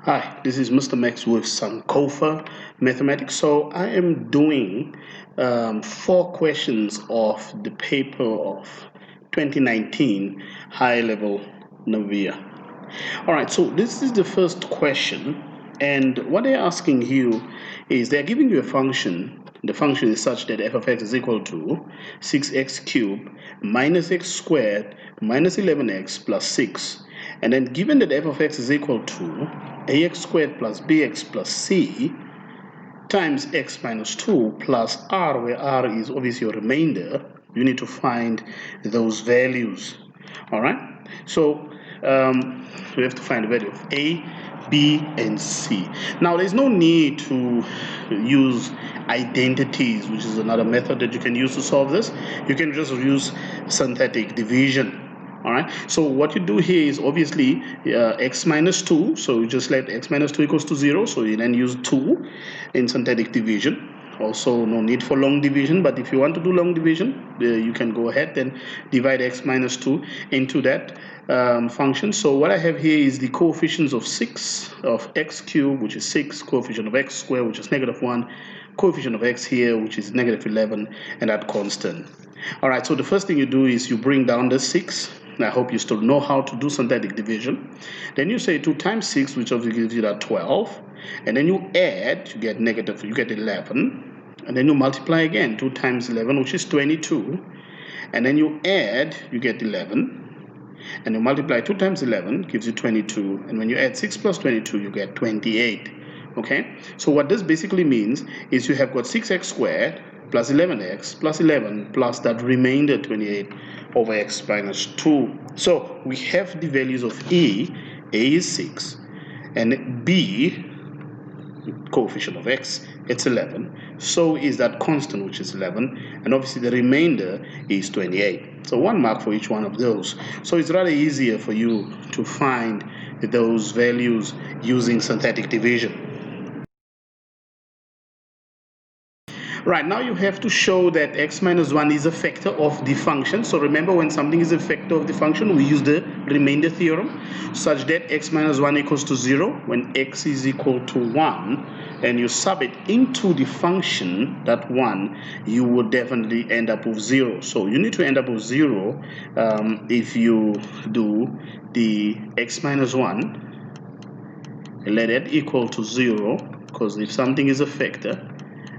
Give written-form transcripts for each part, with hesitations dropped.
Hi, this is Mr. Max with Sankofa Mathematics. So I am doing 4 questions of the paper of 2019 high level Navia. All right, so this is the first question, and what they're asking you is they're giving you a function. The function is such that f of x is equal to 6x cubed minus x squared minus 11x plus 6. And then given that f of x is equal to ax squared plus bx plus c times x minus 2 plus r, where r is obviously your remainder, you need to find those values. All right, so we have to find the value of a, b, and c. Now there's no need to use identities, which is another method that you can use to solve this. You can just use synthetic division. All right, so what you do here is obviously x minus 2, so you just let x minus 2 equals to 0, so you then use 2 in synthetic division. Also, no need for long division, but if you want to do long division, you can go ahead and divide x minus 2 into that function. So what I have here is the coefficients of 6 of x cubed, which is 6, coefficient of x squared, which is -1, coefficient of x here, which is -11, and that constant. All right, so the first thing you do is you bring down the 6. I hope you still know how to do synthetic division. Then you say 2 times 6, which obviously gives you that 12. And then you add, you get 11. And then you multiply again, 2 times 11, which is 22. And then you add, you get 11. And you multiply 2 times 11, gives you 22. And when you add 6 plus 22, you get 28. Okay? So what this basically means is you have got 6x squared plus 11x plus 11 plus that remainder 28 over x minus 2. So we have the values of a is 6, and b, coefficient of x, it's 11. So is that constant, which is 11, and obviously the remainder is 28. So 1 mark for each one of those. So it's rather easier for you to find those values using synthetic division. Right, now you have to show that x minus 1 is a factor of the function. So remember, when something is a factor of the function, we use the remainder theorem, such that x minus 1 equals to 0 when x is equal to 1, and you sub it into the function, that 1, you would definitely end up with 0. So you need to end up with 0 if you do the x minus 1, and let it equal to 0, because if something is a factor,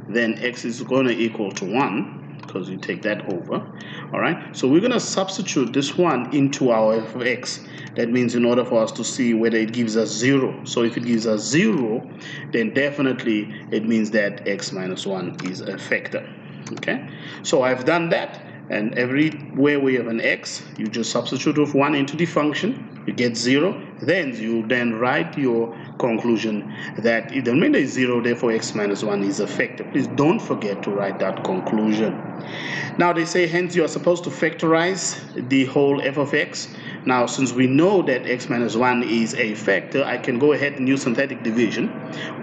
then x is going to equal to 1, because you take that over. All right, so we're going to substitute this 1 into our f of x. That means in order for us to see whether it gives us 0. So if it gives us 0, then definitely it means that x minus 1 is a factor. Okay, so I've done that, and everywhere we have an x, you just substitute with 1 into the function, you get 0. Then you write your conclusion that if the remainder is 0, therefore x minus 1 is a factor. Please don't forget to write that conclusion. Now they say, hence you are supposed to factorize the whole f of x. Now, since we know that x minus 1 is a factor, I can go ahead and use synthetic division,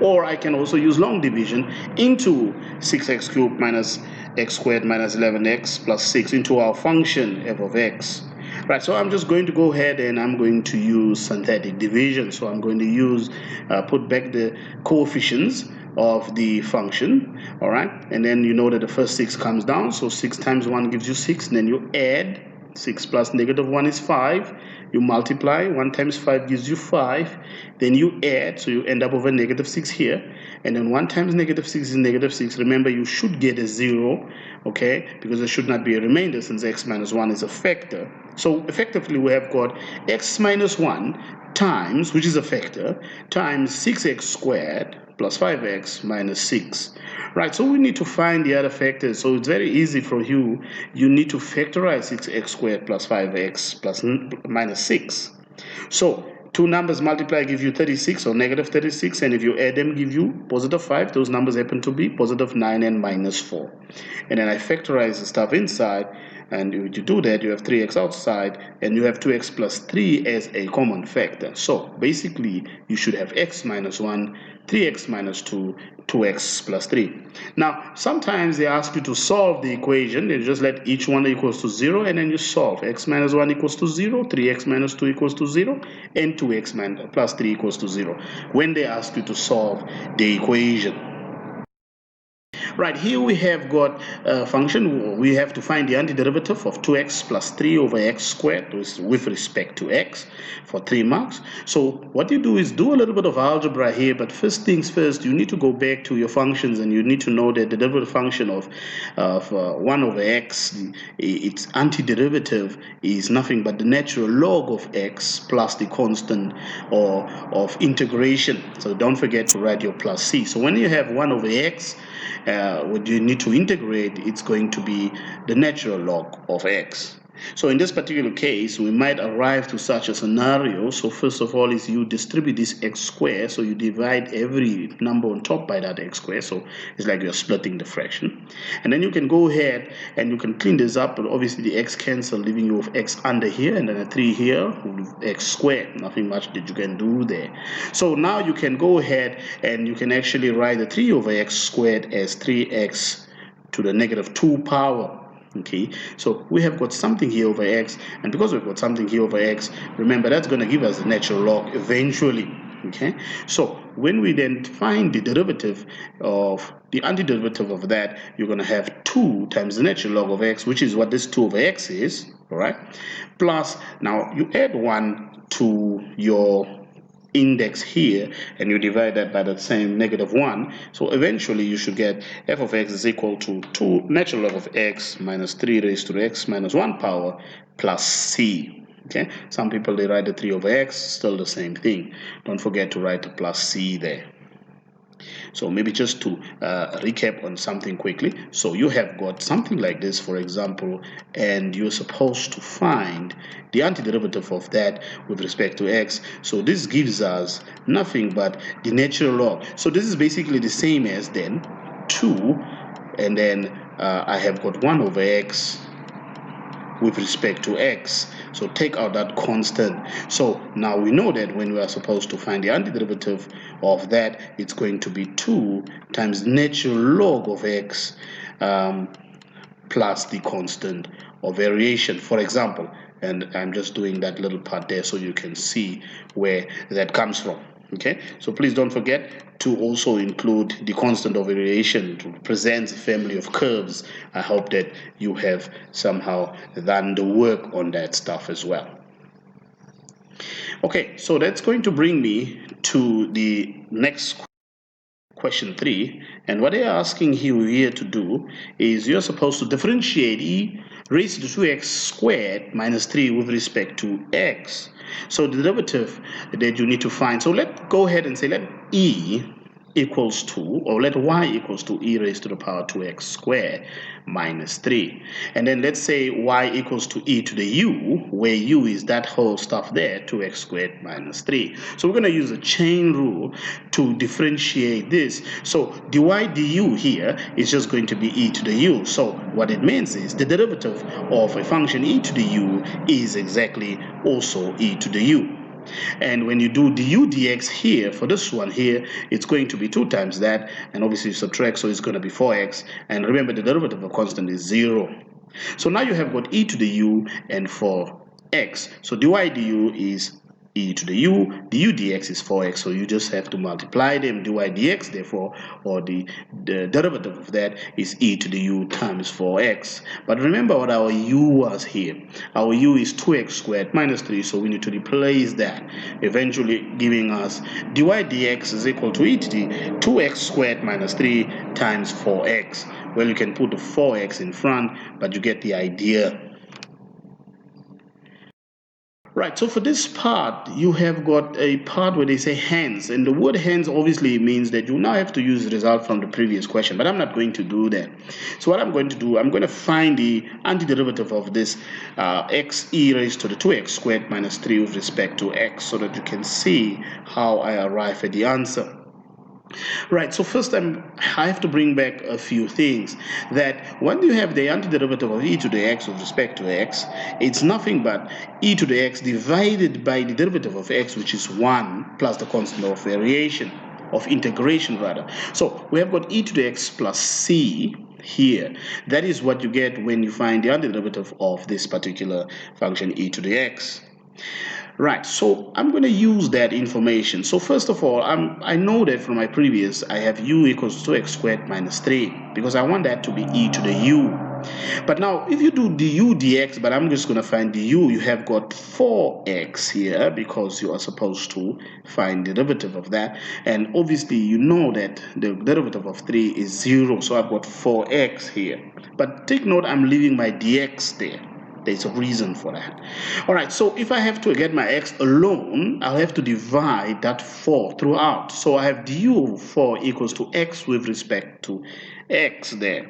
or I can also use long division into 6x cubed minus x squared minus 11x plus 6 into our function f of x. Right, so I'm just going to go ahead and I'm going to use synthetic division. So I'm going to use, put back the coefficients of the function, all right? And then you know that the first 6 comes down, so 6 times 1 gives you 6, and then you add 6 plus -1 is 5. You multiply, 1 times 5 gives you 5. Then you add, so you end up with a -6 here. And then 1 times -6 is -6. Remember, you should get a 0, okay? Because there should not be a remainder since x minus 1 is a factor. So effectively, we have got x minus 1 times, which is a factor, times 6x squared plus 5x minus 6. Right, so we need to find the other factors. So it's very easy for you. You need to factorize 6x squared plus 5x plus minus 6. So 2 numbers multiply give you 36 or -36, and if you add them give you +5. Those numbers happen to be +9 and -4. And then I factorize the stuff inside, And if you do that, you have 3x outside, and you have 2x plus 3 as a common factor. So basically, you should have x minus 1, 3x minus 2, 2x plus 3. Now, sometimes they ask you to solve the equation. They just let each one equals to 0, and then you solve. X minus 1 equals to 0, 3x minus 2 equals to 0, and 2x plus 3 equals to 0, when they ask you to solve the equation. Right, here we have got a function. We have to find the antiderivative of 2x plus 3 over x squared with respect to x for 3 marks. So what you do is do a little bit of algebra here, but first things first, you need to go back to your functions, and you need to know that the derivative function of 1 over x, its antiderivative is nothing but the natural log of x plus the constant of integration. So don't forget to write your plus c. So when you have 1 over x, what you need to integrate, it's going to be the natural log of x. So in this particular case, we might arrive to such a scenario. So first of all is you distribute this x squared, so you divide every number on top by that x squared, so it's like you're splitting the fraction. And then you can go ahead and you can clean this up, but obviously the x cancel, leaving you with x under here, and then a 3 here with x squared. Nothing much that you can do there. So now you can go ahead and you can actually write the 3 over x squared as 3x to the negative 2 power. Okay, so we have got something here over x, and because we've got something here over x, remember that's going to give us the natural log eventually. Okay, so when we then find the derivative of the antiderivative of that, you're going to have 2 times the natural log of x, which is what this 2 over x is, all right, plus now you add 1 to your index here, and you divide that by the same negative 1. So eventually you should get f of x is equal to 2 natural log of x minus 3 raised to the x minus 1 power plus c. Okay, some people they write the 3 over x, still the same thing. Don't forget to write the plus c there. So maybe just to recap on something quickly. So you have got something like this, for example, and you're supposed to find the antiderivative of that with respect to x. So this gives us nothing but the natural log. So this is basically the same as then 2, and then I have got 1 over x with respect to x. So take out that constant. So now we know that when we are supposed to find the antiderivative of that, it's going to be 2 times natural log of x plus the constant of variation, for example. And I'm just doing that little part there so you can see where that comes from. Okay, so please don't forget to also include the constant of variation to represent a family of curves. I hope that you have somehow done the work on that stuff as well. Okay, so that's going to bring me to the next question 3, and what they're asking you here to do is you're supposed to differentiate e raised to 2x squared minus 3 with respect to x. So the derivative that you need to find, so let's go ahead and say let e equals to, or let y equals to e raised to the power 2x squared minus 3. And then let's say y equals to e to the u, where u is that whole stuff there, 2x squared minus 3. So we're going to use a chain rule to differentiate this. So dy du here is just going to be e to the u. So what it means is the derivative of a function e to the u is exactly also e to the u. And when you do du dx here, for this one here, it's going to be 2 times that, and obviously you subtract, so it's going to be 4x. And remember, the derivative of a constant is 0. So now you have got e to the u and for x. So dy du is e to the u, du dx is 4x, so you just have to multiply them, dy dx, therefore, or the derivative of that is e to the u times 4x. But remember what our u was here. Our u is 2x squared minus 3, so we need to replace that, eventually giving us dy dx is equal to e to the 2x squared minus 3 times 4x. Well, you can put the 4x in front, but you get the idea. Right, so for this part, you have got a part where they say hence, and the word hence obviously means that you now have to use the result from the previous question, but I'm not going to do that. So what I'm going to do, I'm going to find the antiderivative of this x e raised to the 2x squared minus 3 with respect to x, so that you can see how I arrive at the answer. Right, so first I have to bring back a few things. That when you have the antiderivative of e to the x with respect to x, it's nothing but e to the x divided by the derivative of x, which is 1, plus the constant of variation, of integration rather. So we have got e to the x plus c here. That is what you get when you find the antiderivative of this particular function e to the x. Right, so I'm going to use that information. So first of all, I know that from my previous, I have u equals 2x squared minus 3, because I want that to be e to the u. But now, if you do du dx, but I'm just going to find du, you have got 4x here, because you are supposed to find the derivative of that. And obviously, you know that the derivative of 3 is 0, so I've got 4x here. But take note, I'm leaving my dx there. There's a reason for that. All right, so if I have to get my x alone, I'll have to divide that 4 throughout. So I have du over 4 equals to x with respect to x there.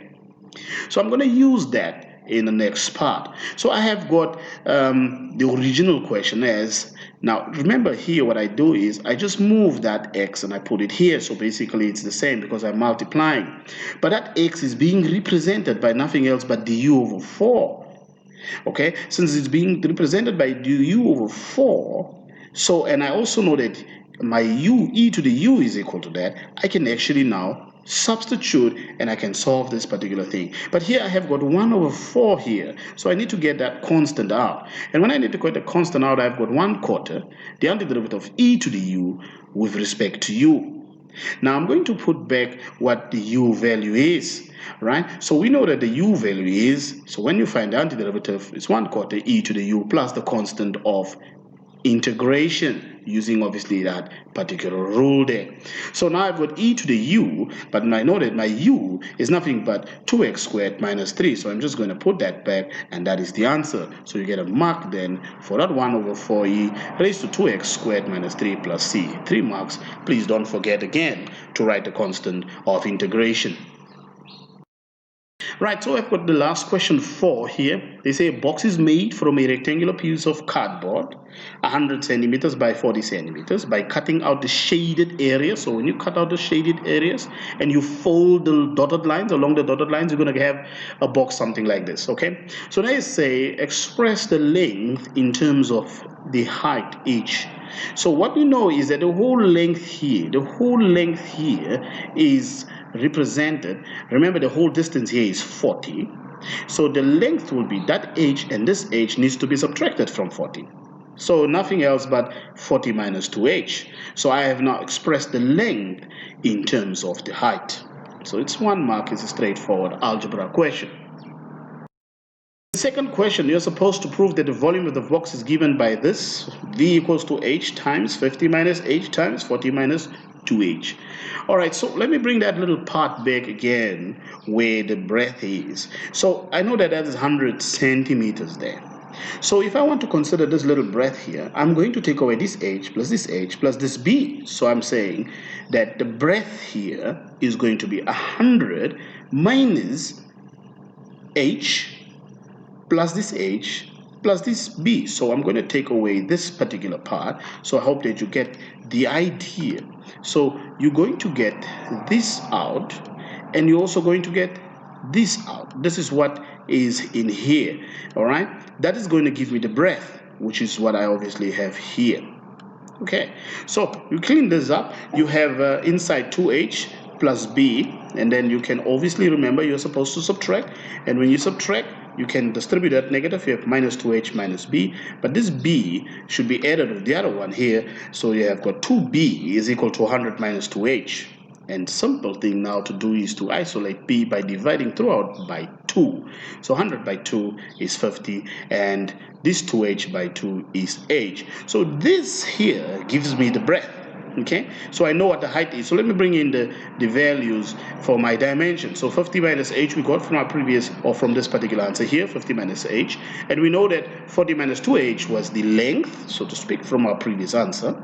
So I'm going to use that in the next part. So I have got the original question as, now remember here what I do is I just move that x and I put it here. So basically it's the same because I'm multiplying. But that x is being represented by nothing else but du over 4. Okay, since it's being represented by du over 4, so, and I also know that my e to the u is equal to that, I can actually now substitute and I can solve this particular thing. But here I have got 1 over 4 here, so I need to get that constant out. And when I need to get the constant out, I've got 1/4 the antiderivative of e to the u with respect to u. Now I'm going to put back what the u value is, right? So we know that the u value is, so when you find the antiderivative, it's 1/4 e to the u plus the constant of integration, using obviously that particular rule there. So now I've got e to the u, but I know that my u is nothing but 2x squared minus 3. So I'm just going to put that back, and that is the answer. So you get a mark then for that 1 over 4e raised to 2x squared minus 3 plus c. 3 marks. Please don't forget again to write the constant of integration. Right, so I've got the last question 4 here. They say a box is made from a rectangular piece of cardboard, 100 centimeters by 40 centimeters, by cutting out the shaded area. So when you cut out the shaded areas and you fold the dotted lines, along the dotted lines, you're going to have a box something like this, okay? So they say express the length in terms of the height each. So what we know is that the whole length here is represented. Remember, the whole distance here is 40. So the length will be that h, and this h needs to be subtracted from 40. So nothing else but 40 minus 2h. So I have now expressed the length in terms of the height. So it's 1 mark. It's a straightforward algebra question. The second question, you're supposed to prove that the volume of the box is given by this. V equals to h times 50 minus h times 40 minus 2h. All right, so let me bring that little part back again where the breadth is. So I know that is 100 centimeters there. So if I want to consider this little breadth here, I'm going to take away this h plus this b. So I'm saying that the breadth here is going to be 100 minus h plus this h plus this b. So I'm going to take away this particular part. So I hope that you get the idea. So you're going to get this out, and you're also going to get this out. This is what is in here. All right, that is going to give me the breadth, which is what I obviously have here. Okay, so you clean this up. You have inside 2h plus b, and then you can obviously remember you're supposed to subtract, and when you subtract, you can distribute that negative. You have minus 2h minus b, but this b should be added with the other one here, so you have got 2b is equal to 100 minus 2h. And simple thing now to do is to isolate b by dividing throughout by 2. So 100 by 2 is 50, and this 2h by 2 is h. So this here gives me the breadth. Okay, so I know what the height is. So let me bring in the values for my dimension. So 50 minus h we got from our previous, or from this particular answer here, 50 minus h. And we know that 40 minus 2h was the length, so to speak, from our previous answer.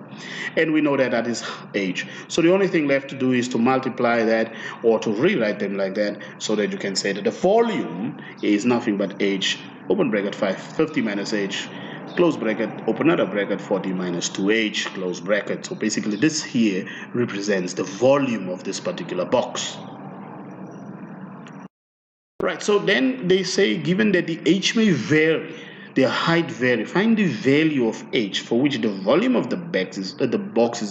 And we know that that is h. So the only thing left to do is to multiply that, or to rewrite them like that, so that you can say that the volume is nothing but h, open bracket 50 minus h, close bracket, open another bracket, 40 minus 2h, close bracket. So basically this here represents the volume of this particular box. Right, so then they say given that the h may vary, the height vary, find the value of h for which the volume of the box is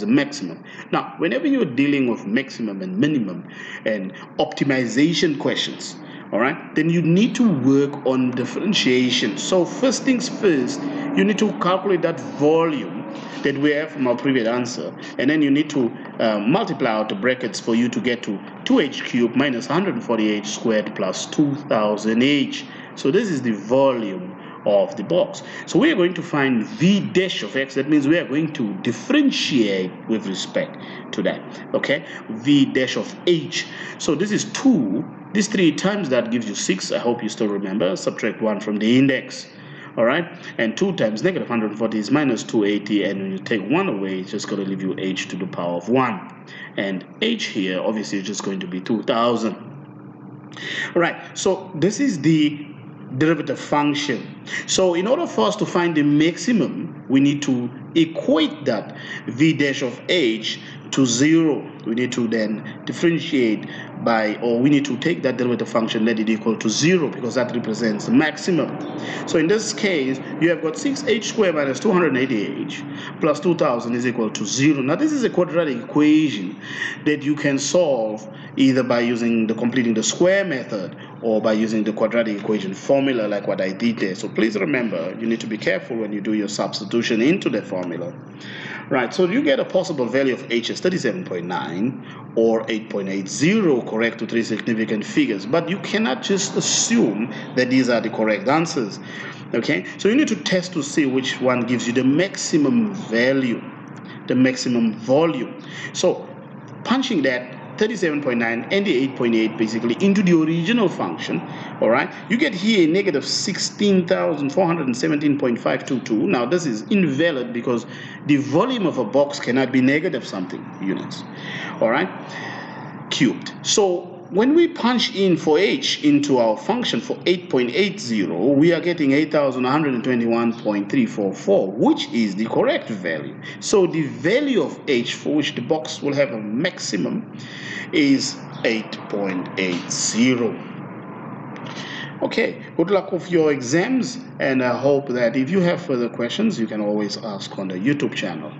the maximum. Now, whenever you're dealing with maximum and minimum and optimization questions, all right, then you need to work on differentiation. So first things first, you need to calculate that volume that we have from our previous answer, and then you need to multiply out the brackets for you to get to 2h cubed minus 148h squared plus 2000h. So this is the volume of the box. So we are going to find v dash of x. That means we are going to differentiate with respect to that. Okay, v dash of h. So this is 2. This 3 times that gives you 6. I hope you still remember. Subtract 1 from the index. All right, and 2 times negative 140 is minus 280, and when you take 1 away, it's just going to leave you h to the power of 1. And h here, obviously, is just going to be 2000. All right, so this is the derivative function. So in order for us to find the maximum, we need to equate that v dash of h to 0. We need to then differentiate by, or we need to take that derivative function, let it equal to 0, because that represents the maximum. So in this case, you have got 6h squared minus 280h plus 2000 is equal to 0. Now this is a quadratic equation that you can solve either by using completing the square method or by using the quadratic equation formula like what I did there. So please remember, you need to be careful when you do your substitution into the formula. Right, so you get a possible value of h as 37.9 or 8.80, correct to 3 significant figures. But you cannot just assume that these are the correct answers. Okay, so you need to test to see which one gives you the maximum value, the maximum volume. So punching that 37.9 and the 8.8 basically into the original function, all right, you get here a negative 16,417.522. Now this is invalid because the volume of a box cannot be negative something units, all right, cubed. So when we punch in for h into our function for 8.80, we are getting 8,121.344, which is the correct value. So the value of h for which the box will have a maximum is 8.80. Okay, good luck with your exams, and I hope that if you have further questions, you can always ask on the YouTube channel.